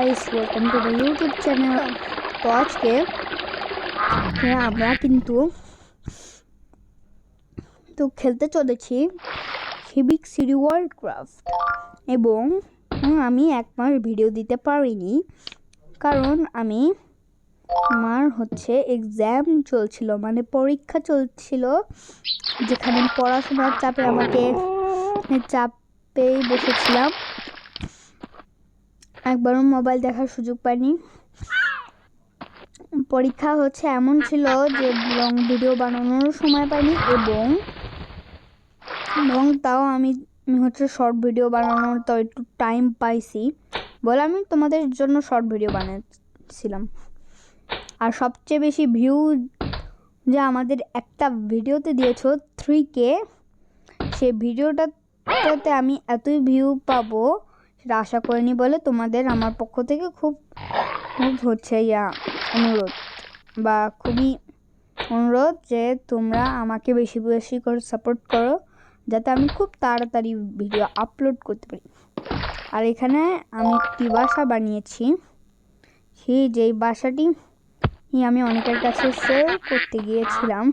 Guys, welcome to the YouTube channel. তো আজকে আমরা কিন্তু খেলতে চলেছি হিবিক সিটি ওয়ার্ল্ড ক্রাফট এবং আমি এক মাস ভিডিও দিতে পারিনি কারণ আমার এক্সাম চলছিল, মানে পরীক্ষা চলছিল, যেখানে পড়াশোনার চাপে আমাকে চাপেই বসেছিলাম। একবারও মোবাইল দেখার সুযোগ পাইনি। পরীক্ষা এমন ছিল যে লং ভিডিও বানানোর সময় পাইনি এবং তাও আমি শর্ট ভিডিও বানানোর তো একটু টাইম পাইছি বলে আমি তোমাদের জন্য শর্ট ভিডিও বানাচ্ছিলাম। আর সবচেয়ে বেশি ভিউ যে আমাদের একটা ভিডিওতে দিয়েছো 3K, সেই ভিডিওটাতে আমি এতই ভিউ পাবো সেটা আশা করিনি বলে তোমাদের আমার পক্ষ থেকে খুব অনুরোধ বা খুবই অনুরোধ যে তোমরা আমাকে বেশি বেশি করে সাপোর্ট করো যাতে আমি খুব তাড়াতাড়ি ভিডিও আপলোড করতে পারি। আর এখানে আমি একটি বাসা বানিয়েছি, যেই বাসাটি আমি অনেকের কাছে সেল করতে গিয়েছিলাম,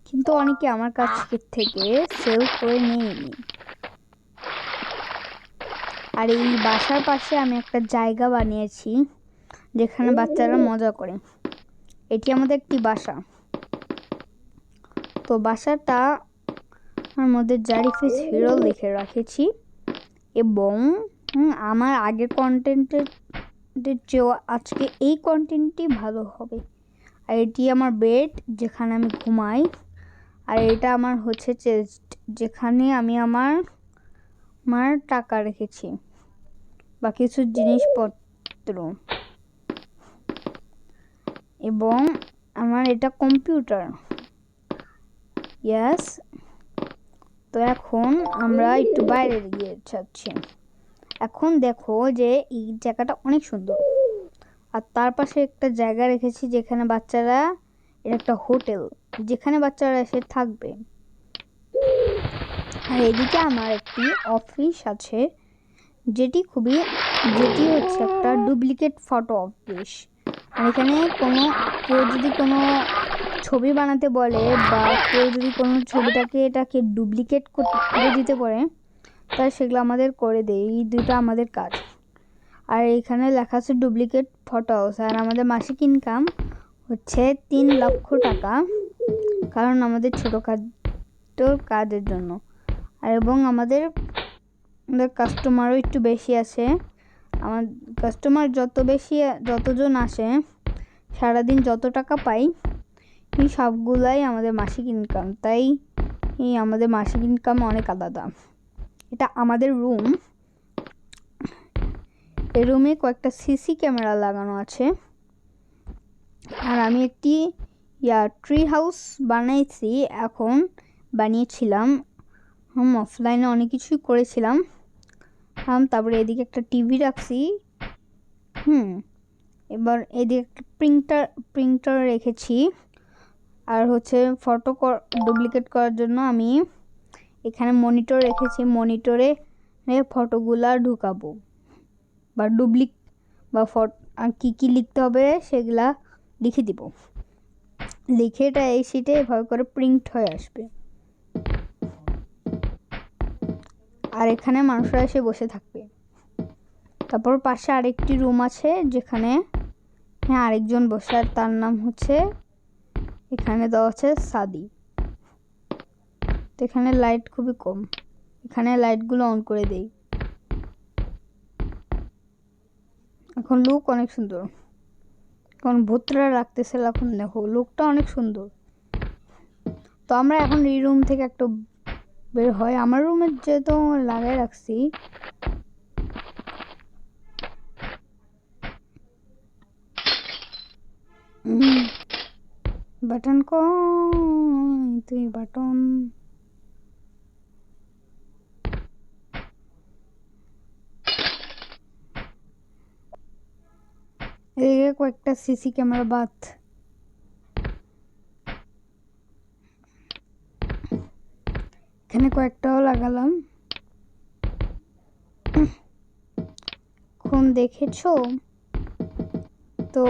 কিন্তু অনেকে আমার কাছ থেকে সেল করে নেয়নি। আর এই বাসার পাশে আমি একটা জায়গা বানিয়েছি যেখানে বাচ্চারা মজা করে। এটি আমাদের একটি বাসা। তো বাসাটা মধ্যে জারিফিস হিরো লিখে রেখেছি এবং আমার আগের কন্টেন্টের চেয়েও আজকে এই কন্টেন্টটি ভালো হবে। আর এটি আমার বেড যেখানে আমি ঘুমাই, আর এটা আমার চেস্ট যেখানে আমি আমার টাকা রেখেছি বা কিছু জিনিসপত্র, এবং আমার এটা কম্পিউটার। ইয়াস। তো এখন আমরা একটু বাইরে গিয়ে যাচ্ছি। এখন দেখো যে এই জায়গাটা অনেক সুন্দর, আর তার পাশে একটা জায়গা রেখেছি যেখানে বাচ্চারা, এটা একটা হোটেল যেখানে বাচ্চারা এসে থাকবে। আর এদিকে আমার একটি অফিস আছে যেটি একটা ডুপ্লিকেট ফটো অফিস। আর এখানে কেউ যদি কোনো ছবি বানাতে বলে বা কেউ যদি কোনো এটাকে ডুপ্লিকেট করে দিতে পারে তাহলে সেগুলো আমাদের করে দেয়। এই দুটো আমাদের কাজ। আর এখানে লেখা আছে ডুপ্লিকেট ফটো হাউস। আর আমাদের মাসিক ইনকাম 3 লক্ষ টাকা, কারণ আমাদের ছোটোখাটো কাজের জন্য। আর এবং আমাদের কাস্টমারও একটু বেশি আছে। আমার কাস্টমার যতজন আসে, সারাদিন যত টাকা পাই, এই সবগুলাই আমাদের মাসিক ইনকাম। তাই আমাদের মাসিক ইনকাম অনেক আলাদা। এটা আমাদের রুম। এই রুমে কয়েকটা সিসি ক্যামেরা লাগানো আছে। আর আমি একটি ট্রি হাউস বানিয়েছিলাম। অফলাইনে অনেক কিছুই করেছিলাম। তারপরে এদিকে একটা টিভি রাখছি। এবার এদিকে একটা প্রিন্টার রেখেছি। আর ফটো ডুপ্লিকেট করার জন্য আমি এখানে মনিটর রেখেছি। মনিটরে ফটোগুলা ঢুকাবো বা আর কি লিখতে হবে সেগুলা লিখে দিব। লিখে এটা এই শিটে এভাবে করে প্রিন্ট হয়ে আসবে। আর এখানে মানুষরা এসে বসে থাকবে। তারপর পাশে আরেকটি রুম আছে যেখানে আরেকজন বসে, আর তার নাম এখানে দেওয়া আছে সাদি। তো এখানে লাইট খুবই কম, এখানে লাইটগুলো অন করে দেই। এখন লুক অনেক সুন্দর, কারণ ভূতরা রাখতেছে। এখন দেখো লুকটা অনেক সুন্দর। তো আমরা এখন এই রুম থেকে একটু বের হয়। আমার রুমে যেহেতু লাগাই রাখছি, বাটন তুই বাটন এদিকে কয়েকটা সিসি ক্যামেরা বাদ। এখানে কয়েকটাও লাগালাম। এখন দেখেছো তো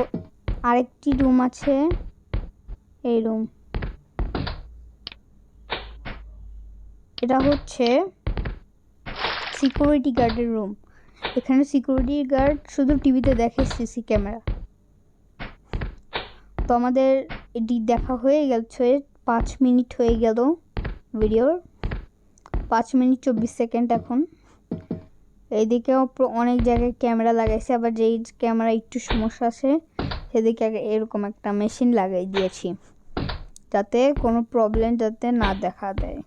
আরেকটি রুম আছে, এই রুম। এটা হচ্ছে সিকিউরিটি গার্ডের রুম। এখানে সিকিউরিটি গার্ড শুধু টিভিতে দেখে সিসি ক্যামেরা। তো আমাদের এটি দেখা হয়ে গেছে, 5 মিনিট হয়ে গেল ভিডিওর, 5 মিনিট 24 সেকেন্ড এখন। এইদিকেও অনেক জায়গায় ক্যামেরা লাগাইছে, আবার যেই ক্যামেরা একটু সমস্যা আছে সেদিকে এরকম একটা মেশিন লাগাই দিয়েছি, যাতে কোনো প্রবলেম যাতে না দেখা দেয়।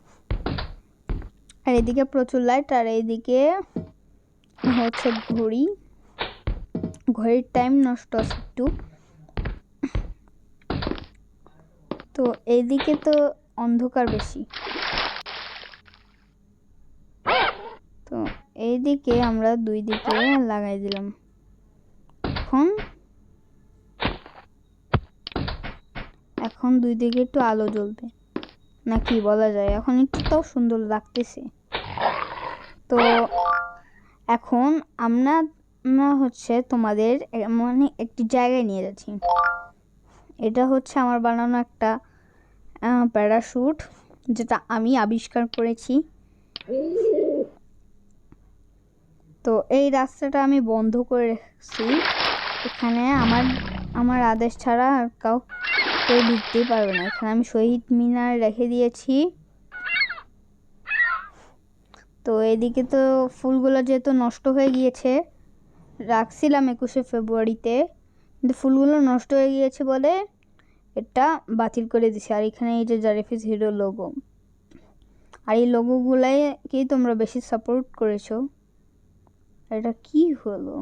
আর এদিকে প্রচুর লাইট, আর এইদিকে হচ্ছে ঘড়ির টাইম নষ্ট আছে একটু। তো এইদিকে তো অন্ধকার বেশি, তো এইদিকে আমরা 2 দিকে লাগাই দিলাম। এখন 2 দিকে একটু আলো জ্বলবে, না কি বলা যায়, এখন একটু তাও সুন্দর লাগতেছে। তো এখন আমরা হচ্ছে তোমাদের মানে একটি জায়গায় নিয়ে যাচ্ছি। এটা হচ্ছে আমার বানানো একটা প্যারাশুট, যেটা আমি আবিষ্কার করেছি। তো এই রাস্তাটা আমি বন্ধ করে রেখেছি, এখানে আমার আদেশ ছাড়া আর কেউ ঢুকতেই পারবে না। এখানে আমি শহীদ মিনার রেখে দিয়েছি। তো এদিকে তো ফুলগুলো যেহেতু নষ্ট হয়ে গিয়েছে, রাখছিলাম 21শে ফেব্রুয়ারিতে, কিন্তু ফুলগুলো নষ্ট হয়ে গিয়েছে বলে এটা বাতিল করে দিছে। আর এখানে এই যে জারিফিস হিরো লোগো, আর এই লোগোগুলাই কি তোমরা বেশি সাপোর্ট করেছো। এটা কি হলো?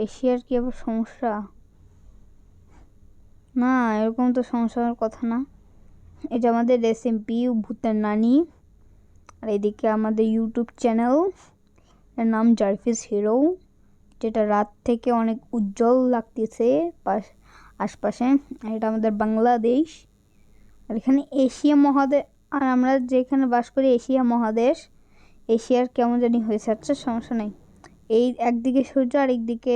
এশিয়ার কি আবার সমস্যা? না, এরকম তো সমস্যার কথা না। এটা আমাদের রেসিপি ভূতের নানি। আর এদিকে আমাদের ইউটিউব চ্যানেল, এর নাম জারফিস হিরো, যেটা রাত থেকে অনেক উজ্জ্বল লাগতেছে আশপাশে। এটা আমাদের বাংলাদেশ, আর এখানে এশিয়া মহাদেশ, আর আমরা যেখানে বাস করি এশিয়া মহাদেশ। এশিয়ার কেমন জানি হয়েছে, আচ্ছা সমস্যা নেই। এই একদিকে সূর্য আর একদিকে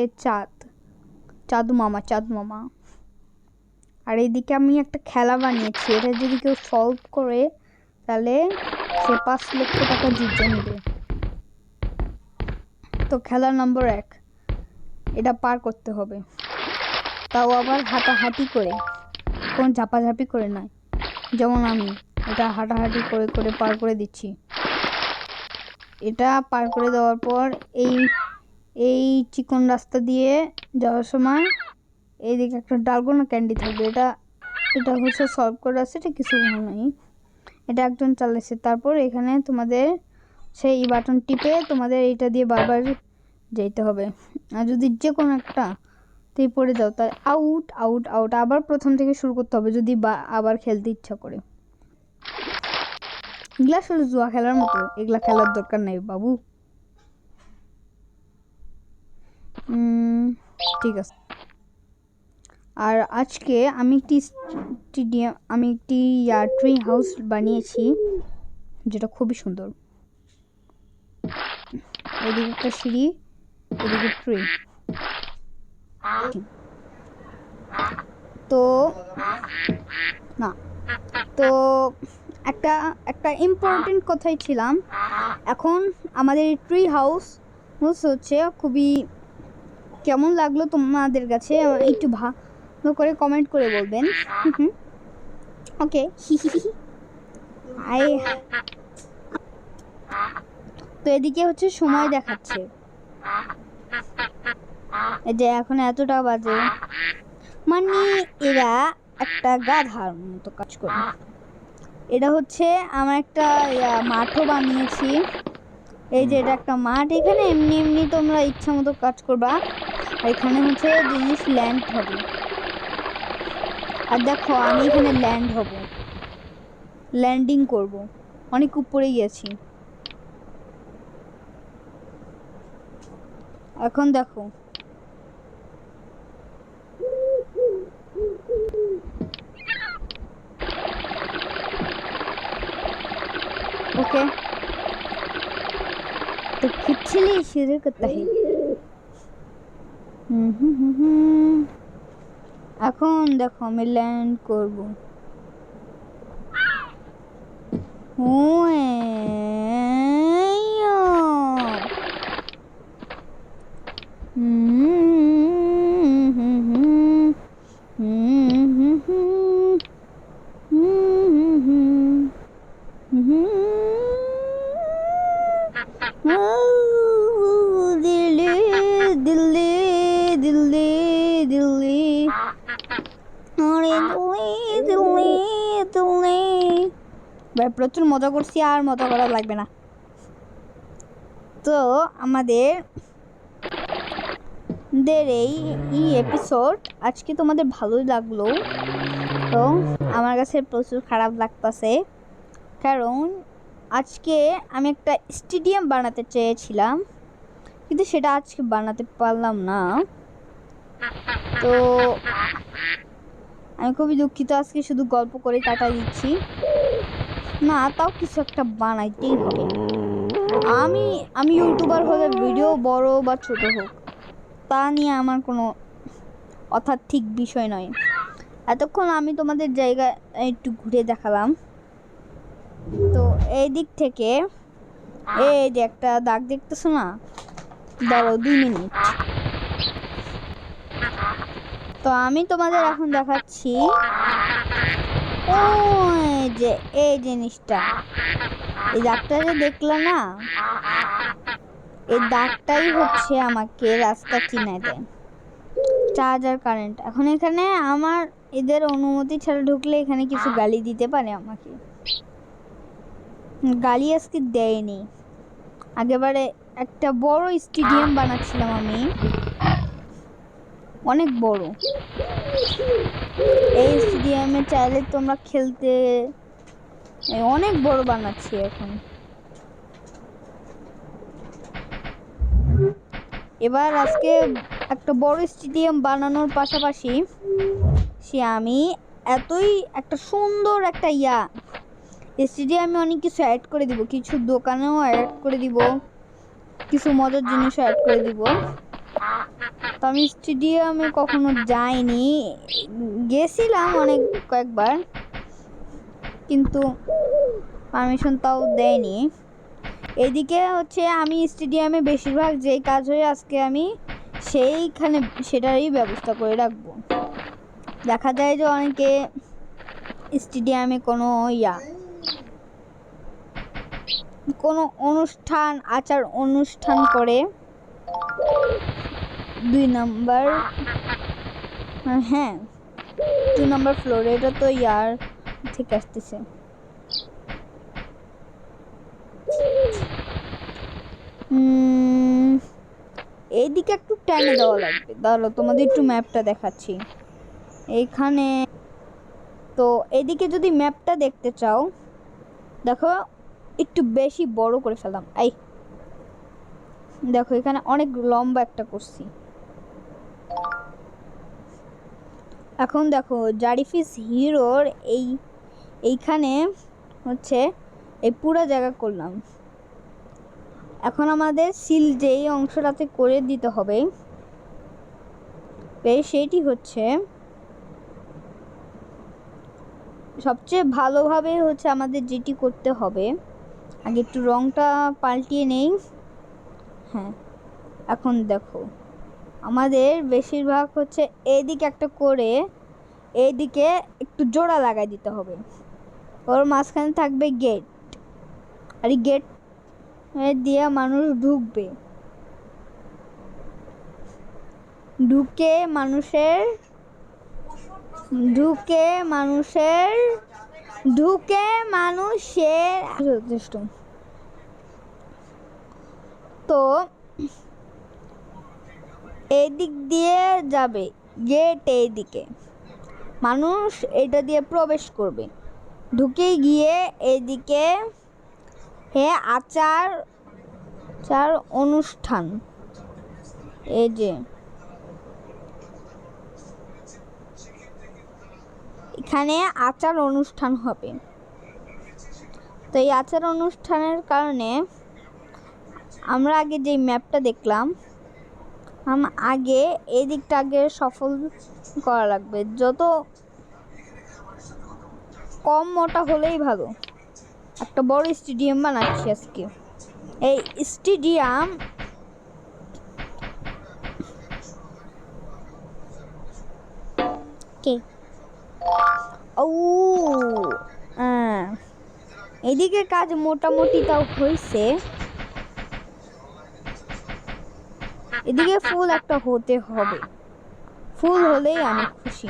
চাঁদ মামা। আর এইদিকে আমি একটা খেলা বানিয়েছি, এটা যদি কেউ সলভ করে তাহলে সে 5 লক্ষ টাকা জিতে নেবে। তো খেলা নম্বর 1, এটা পার করতে হবে, তাও আবার হাঁটাহাঁটি করে, কোন ঝাপাঝাপি করে নয়। যেমন আমি এটা হাঁটাহাঁটি করে করে পার করে দিচ্ছি। এটা পার করে দেওয়ার পর এই চিকন রাস্তা দিয়ে যাওয়ার সময় এইদিকে একটা ডালগোনা ক্যান্ডি থাকবে। এটা হচ্ছে সলভ করে আছে, এটা কিছু ভালো নাই, এটা একজন চালাইছে। তারপর এখানে তোমাদের সেই বাটন টিপে তোমাদের এইটা দিয়ে বারবার যেতে হবে। আর যদি যে কোনো একটা তুই পড়ে যাও তার আউট আউট আউট, আবার প্রথম থেকে শুরু করতে হবে যদি আবার খেলতে ইচ্ছা করে। এগুলা আসলে জুয়া খেলার মতো, এগুলা খেলার দরকার নেই বাবু। ঠিক আছে। আর আজকে আমি একটি ট্রি হাউস বানিয়েছি, যেটা খুবই সুন্দর। এদিকে একটা সিঁড়ি, এদিকে ট্রি। তো না, তো একটা ইম্পর্টেন্ট কথাই ছিলাম। এখন আমাদের ট্রি হাউস হচ্ছে খুবই কেমন লাগলো তোমাদের কাছে একটু ভালো করে কমেন্ট করে বলবেন। ওকে। তো এদিকে হচ্ছে সময় দেখাচ্ছে, এই যে এখন এতটা বাজে, মানে এরা একটা গাধার মতো কাজ করে। এটা হচ্ছে আমার একটা মাঠও বানিয়েছি, এই যে এটা একটা মাঠ, এখানে এমনি এমনি তোমরা ইচ্ছা মতো কাজ করবা। এখানে হচ্ছে জিনিস ল্যান্ড হবে, আর দেখো আমি এখানে ল্যান্ডিং করব, অনেক উপরে গেছি। এখন দেখো ओके तो कुछ नहीं शुरू करता है। এখন দেখো আমি ল্যান্ড করব। প্রচুর মজা করছি, আর মজা করা লাগবে না। তো আমাদের এই এপিসোড আজকে তোমাদের ভালোই লাগলো। তো আমার কাছে প্রচুর খারাপ লাগতেছে, কারণ আজকে আমি একটা স্টেডিয়াম বানাতে চেয়েছিলাম, কিন্তু সেটা আজকে বানাতে পারলাম না। তো আমি খুবই দুঃখিত, আজকে শুধু গল্প করে কাটাই দিচ্ছি। না, তাও কিছু একটা বানাইতেই হবে। আমি ইউটিউবার হলে ভিডিও বড় বা ছোট হোক তা নিয়ে আমার কোনো অর্থাৎ ঠিক বিষয় নয়। এতক্ষণ আমি তোমাদের জায়গা একটু ঘুরে দেখালাম। তো এই দিক থেকে এই যে একটা দাগ দেখতেছো না, দাঁড়াও 2 মিনিট। তো আমি তোমাদের এখন দেখাচ্ছি এই জিনিসটা, এই দাগটা যে দেখলে না, এই দাগটাই হচ্ছে আমাকে রাস্তা চিনায় দেয়। Charger current. এখন এখানে আমার এদের অনুমতি ছাড়া ঢুকলে এখানে কিছু গালি দিতে পারে আমাকে। গালি আজকে দেয়নি। আগেবারে একটা বড় স্টেডিয়াম বানাচ্ছিলাম আমি, অনেক বড়। এই স্টেডিয়ামে চাইলে তোমরা খেলতে, অনেক বড় বানাচ্ছি এখন। এবার আজকে একটা বড় স্টেডিয়াম বানানোর পাশাপাশি আমি এতই একটা সুন্দর একটা স্টেডিয়ামে অনেক কিছু অ্যাড করে দিব, কিছু দোকানেও অ্যাড করে দিব, কিছু মজার জিনিসও অ্যাড করে দিব। তো আমি স্টেডিয়ামে কখনো যাইনি, গেছিলাম অনেক কয়েকবার, কিন্তু পারমিশন তাও দেয়নি। এদিকে হচ্ছে আমি স্টেডিয়ামে বেশিরভাগ যেই কাজ হয় আজকে আমি সেইখানে সেটারই ব্যবস্থা করে রাখবো। দেখা যায় যে অনেকে স্টেডিয়ামে কোনো অনুষ্ঠান আচার অনুষ্ঠান করে 2 নম্বর, হ্যাঁ 2 নম্বর ফ্লোরে, এটা তো ঠিক আসতেছে। এইদিকে একটু টাইমে দেওয়া লাগবে, দাঁড়াও তোমাদের একটু ম্যাপটা দেখাচ্ছি এইখানে। তো এদিকে যদি ম্যাপটা দেখতে চাও, দেখো একটু বেশি বড় করে ফেললাম। এই দেখো এখানে অনেক লম্বা একটা করছি। এখন দেখো জারিফিস হিরোর এইখানে হচ্ছে এই পুরো জায়গা করলাম। এখন আমাদের সিল যেই অংশটাতে করে দিতে হবে, সেইটি হচ্ছে সবচেয়ে ভালোভাবে হচ্ছে আমাদের যেটি করতে হবে, আগে একটু রংটা পাল্টিয়ে নেই। হ্যাঁ, এখন দেখো আমাদের বেশিরভাগ হচ্ছে এইদিকে একটা করে এইদিকে একটু জোড়া লাগাই দিতে হবে। ওর মাঝখানে থাকবে গেট, আর এই গেট দিয়ে মানুষ ঢুকবে, ঢুকে মানুষের যথেষ্ট। তো এই দিক দিয়ে যাবে গেট, এই দিকে মানুষ এটা দিয়ে প্রবেশ করবে, ঢুকে গিয়ে এইদিকে আচার অনুষ্ঠান, এই যে এখানে আচার অনুষ্ঠান হবে। তো এই আচার অনুষ্ঠানের কারণে আমরা আগে যে ম্যাপটা দেখলাম আগে এই দিকটা আগে সফল করা লাগবে, যত কম মোটা হলেই ভালো। একটা বড় স্টেডিয়াম বানাচ্ছি আজকে। এই স্টেডিয়াম কে ও এদিকে কাজ মোটামুটি তাও হয়েছে। এদিকে ফুল একটা হতে হবে, ফুল হলেই আমি খুশি।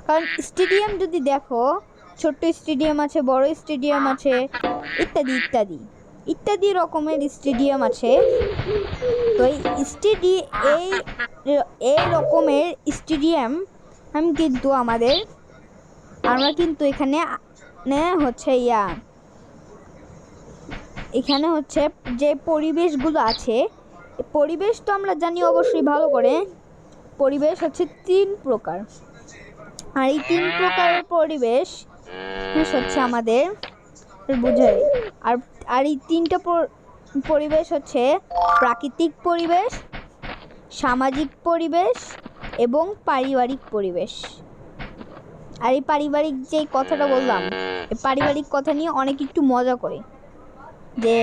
কারণ স্টেডিয়াম যদি দেখো, ছোট্ট স্টেডিয়াম আছে, বড় স্টেডিয়াম আছে, ইত্যাদি ইত্যাদি ইত্যাদি রকমের স্টেডিয়াম আছে। তো এই রকমের স্টেডিয়াম কিন্তু আমরা কিন্তু এখানে হচ্ছে এখানে হচ্ছে যে পরিবেশগুলো আছে, পরিবেশ তো আমরা জানি অবশ্যই ভালো করে। পরিবেশ হচ্ছে 3 প্রকার, আর এই 3 প্রকারের পরিবেশ হচ্ছে আমাদের বোঝায়। আর এই 3টা পরিবেশ হচ্ছে প্রাকৃতিক পরিবেশ, সামাজিক পরিবেশ এবং পারিবারিক পরিবেশ। আর এই পারিবারিক যে কথাটা বললাম, এই পারিবারিক কথা নিয়ে অনেক একটু মজা করে, যে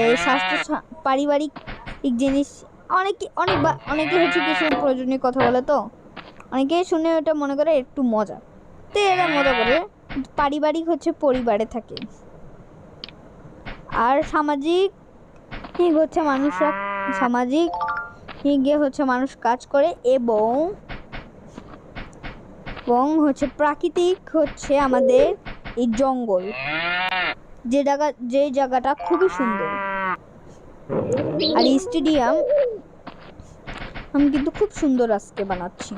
পারিবারিক জিনিস অনেকে হচ্ছে কিছু প্রয়োজনীয় কথা বলে, তো অনেকে শুনে ওটা মনে করে একটু মজা, তো এরা মজা করে। পারিবারিক হচ্ছে পরিবারে থাকে, আর সামাজিক হচ্ছে মানুষ কাজ করে, এবং হচ্ছে প্রাকৃতিক হচ্ছে আমাদের এই জঙ্গল, যে জায়গাটা খুবই সুন্দর। আর স্টেডিয়াম আমি কিন্তু খুব সুন্দর আজকে বানাচ্ছি,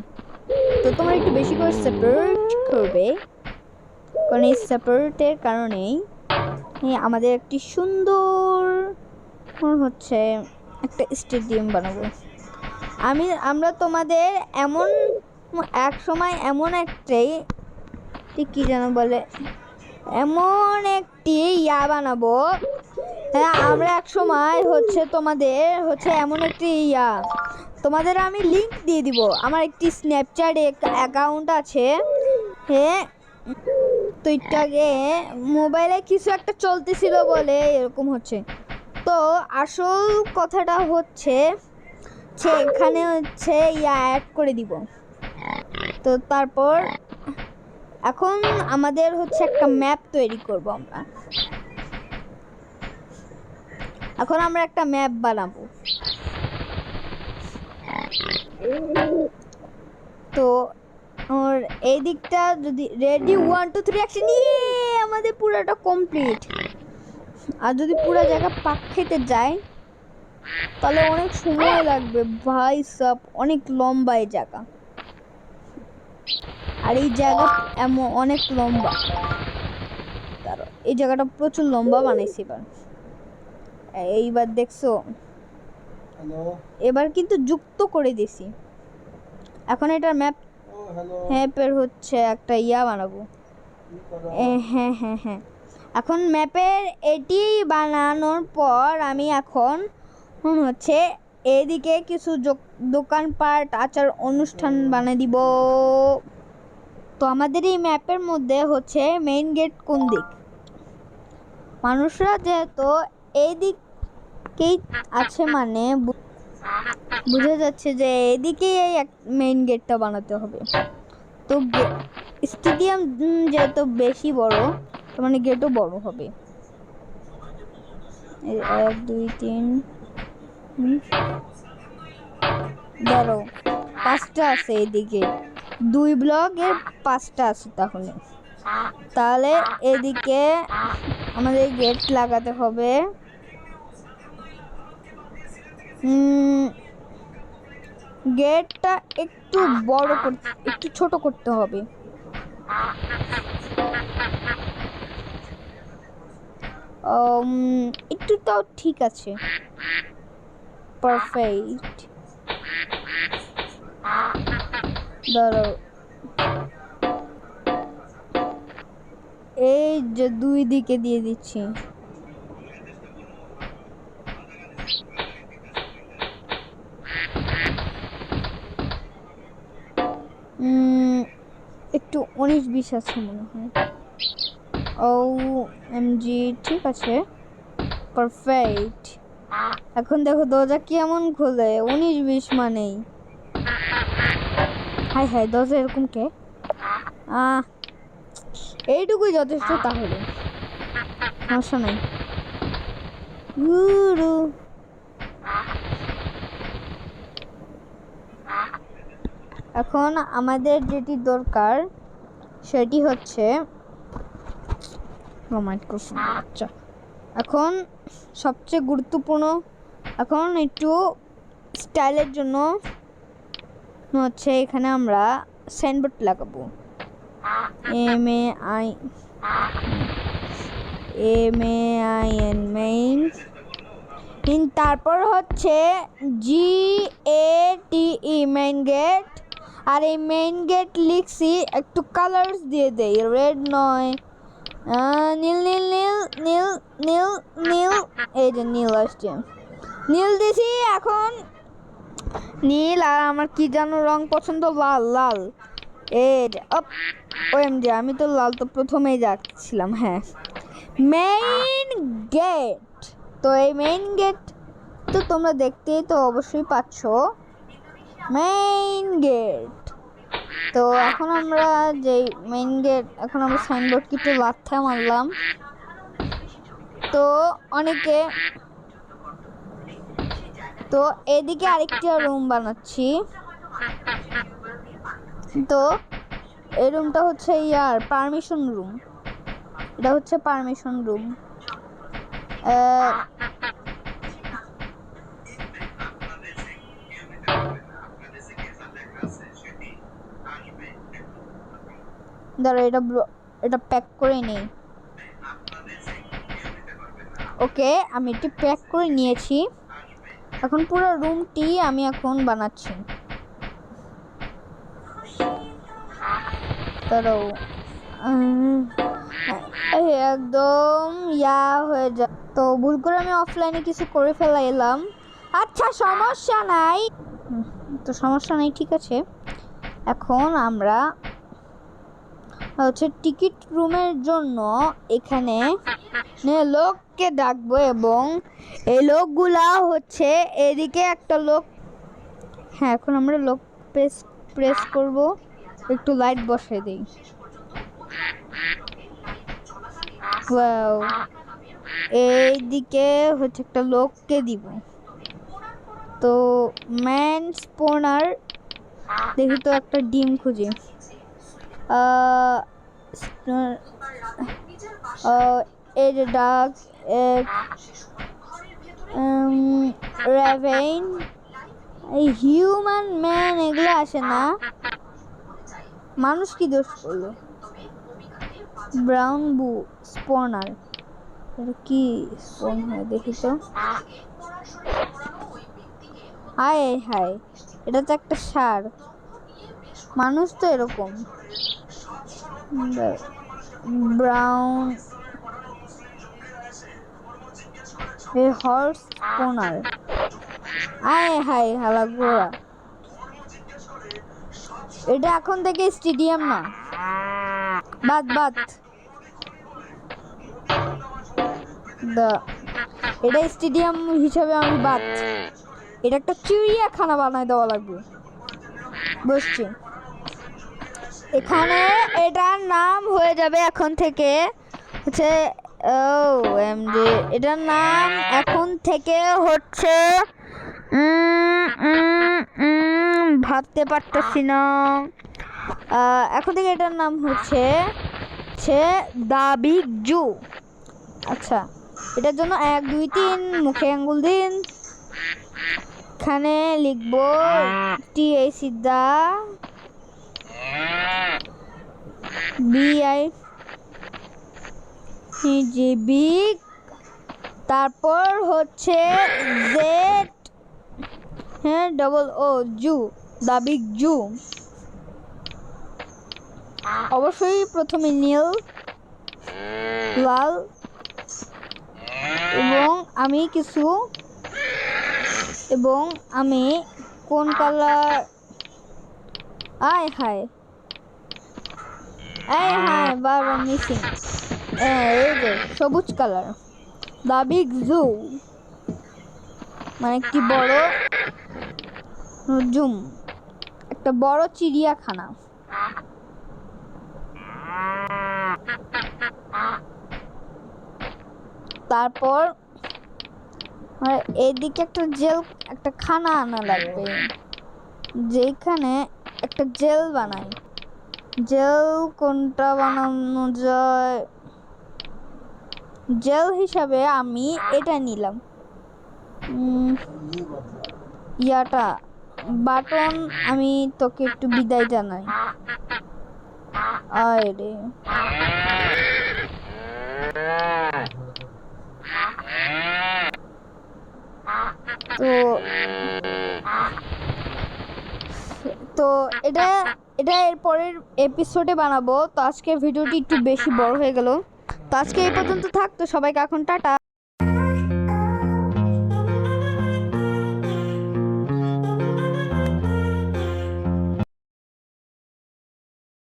তো তোমরা একটু বেশি করে সাপোর্ট করবে, কারণ এই সাপোর্টের কারণেই আমাদের একটি সুন্দর হচ্ছে একটা স্টেডিয়াম বানাবো। আমরা তোমাদের এক সময় এমন একটি কি যেন বলে, এমন একটি বানাবো। হ্যাঁ, আমরা এক সময় হচ্ছে তোমাদের হচ্ছে এমন একটি তোমাদের আমি লিংক দিয়ে দিব। আমার একটি স্ন্যাপচ্যাট অ্যাকাউন্ট আছে, হ্যাঁ, তো এটাকে মোবাইলে কিছু একটা চলতেছিল বলে এরকম হচ্ছে। তো আসল কথাটা হচ্ছে এখানে হচ্ছে অ্যাড করে দিব। তো তারপর এখন আমাদের হচ্ছে একটা ম্যাপ তৈরি করব। আমরা একটা ম্যাপ বানাবো। তো এই দিকটা যদি রেডি 1 2 3 অ্যাকশন, আমাদের পুরোটা কমপ্লিট। আর যদি পুরো জায়গা পাক খেতে যায় তাহলে অনেক সময় লাগবে ভাই সব, অনেক লম্বা এই জায়গা, আর এই জায়গা অনেক লম্বা। এই জায়গাটা প্রচুর লম্বা বানাইছি। এইবার দেখছো, এবার কিন্তু যুক্ত করে দিছি। এখন এটার ম্যাপের হচ্ছে একটা বানাবো। হ্যাঁ, এখন ম্যাপের এটি বানানোর পর আমি এখন হচ্ছে এদিকে কিছু দোকানপাট, আচার অনুষ্ঠান বানিয়ে দিব। তো আমাদের এই ম্যাপের মধ্যে হচ্ছে মেইন গেট কোন দিক, মানুষরা যেহেতু এই দিকেই আছে, মানে বোঝা যাচ্ছে যে এদিকেই এই মেইন গেটটা বানাতে হবে। তো স্টেডিয়াম যেহেতু বেশি বড়, তার মানে গেটও বড় হবে। 1 2 3 ধরো 5টা আছে এদিকে, 2 ব্লকের 5টা আছে। তাহলে এদিকে আমাদের গেট লাগাতে হবে। গেটটা একটু একটু ছোট করতে হবে। একটু তাও ঠিক আছে, পারফেক্ট। ধরো এই যে 2 দিকে দিয়ে দিচ্ছি। 19-20 আছে মনে হয়। ও এম জি, ঠিক আছে, পারফেক্ট। এখন দেখো দরজা কেমন খোলে, 19-20 মানেই। হাই হাই, দরজা এরকম কে? এইটুকুই যথেষ্ট তাহলে, সমস্যা নাই। এখন আমাদের যেটি দরকার সেটি হচ্ছে আচ্ছা, এখন সবচেয়ে গুরুত্বপূর্ণ, এখন একটু স্টাইলের জন্য হচ্ছে এখানে আমরা সাইনবোর্ড লাগাবো। MAIN মেইন, তারপর হচ্ছে GATE মেইন গেট। আর এই মেইন গেট লিখছি একটু কালার্স দিয়ে দেই, রেড নয়, নীল নীল নীল নীল নীল নীল, এই যে নীল আসছে, নীল দিছি। এখন নীল, আর আমার কি যেন রং পছন্দ, লাল লাল। এই যে OMG, আমি তো লাল তো প্রথমেই যাচ্ছিলাম। হ্যাঁ, মেইন গেট। তো এই মেইন গেট তো তোমরা দেখতেই তো অবশ্যই পাচ্ছ, মেইন গেট। তো এখন আমরা যে মেইন গেট, এখন আমরা সাইনবোর্ড কিছু লাথা মারলাম। তো অনেকে, তো এদিকে আরেকটা রুম বানাচ্ছি। তো এই রুমটা হচ্ছে পারমিশন রুম, এটা হচ্ছে পারমিশন রুম। দাঁড়া, এটা প্যাক করে নেই। ওকে, আমি এটি প্যাক করে নিয়েছি। এখন পুরো রুমটি আমি এখন বানাচ্ছি। দাঁড়াও, একদম হয়ে যায়। তো ভুল করে আমি অফলাইনে কিছু করে ফেলাইলাম। আচ্ছা, সমস্যা নাই, তো সমস্যা নাই, ঠিক আছে। এখন আমরা হচ্ছে টিকিট রুমের জন্য এখানে লোককে ডাকবো, এবং এই লোকগুলা হচ্ছে এদিকে একটা লোক। হ্যাঁ, এখন আমরা লোক প্রেস করব, একটু লাইট বসাই দেই। এইদিকে হচ্ছে একটা লোককে দিব। তো ম্যান স্পনার, দেখি তো একটা ডিম খুঁজি। এই যে ডাক, রেভেন, এই হিউম্যান ম্যান এগুলো আসে না। মানুষ কি দোষ করলো? ব্রাউন বু স্পনার, এটা কি স্পন হয় দেখি তো। হায় হায়, এটা তো একটা সার, মানুষ তো এরকম। ব্রাউন হর্স স্পনার, আয় হায় হালা ঘোড়া। এটা এখন থেকে স্টেডিয়াম না, বাদ বাদ, এটা স্টেডিয়াম হিসাবে আমি বাদ। এটা একটা চিড়িয়াখানা বানায় দেওয়া লাগবে। বসছি এখানে, এটার নাম হয়ে যাবে এখন থেকে হচ্ছে OMG, এটার নাম এখন থেকে হচ্ছে ভাবতে পারতেছি না। এখন থেকে এটার নাম হচ্ছে দা বিগ জু। আচ্ছা, এটার জন্য 1 2 3 মুখে আঙ্গুল দিন। এখানে লিখবো TAC দা বিগ, তারপর হচ্ছে জেড, হ্যাঁ, DOO জু, দা বিগ জু। অবশ্যই প্রথমে নীল, লাল, এবং আমি কোন কালার, আয় হায়, হ্যাঁ বারবার মিসিং। এই যে সবুজ কালার, দ্য বিগ জু, মানে কি বড় জুম, একটা বড় চিড়িয়াখানা। তারপর এইদিকে একটা জেল, একটা খানা আনা লাগবে, যেখানে একটা জেল বানাই। জেল কোনটা বানানো যায়? জেল হিসাবে আমি এটা নিলাম, ইয়াটা বাটন। আমি তোকে একটু বিদায় জানাই। আরে তো তো এটা এটা এর পরের এপিসোডে বানাবো। তো আজকে ভিডিওটি একটু বেশি বড় হয়ে গেল, তো আজকে এই পর্যন্ত থাক। তো সবাইকে এখন টাটা।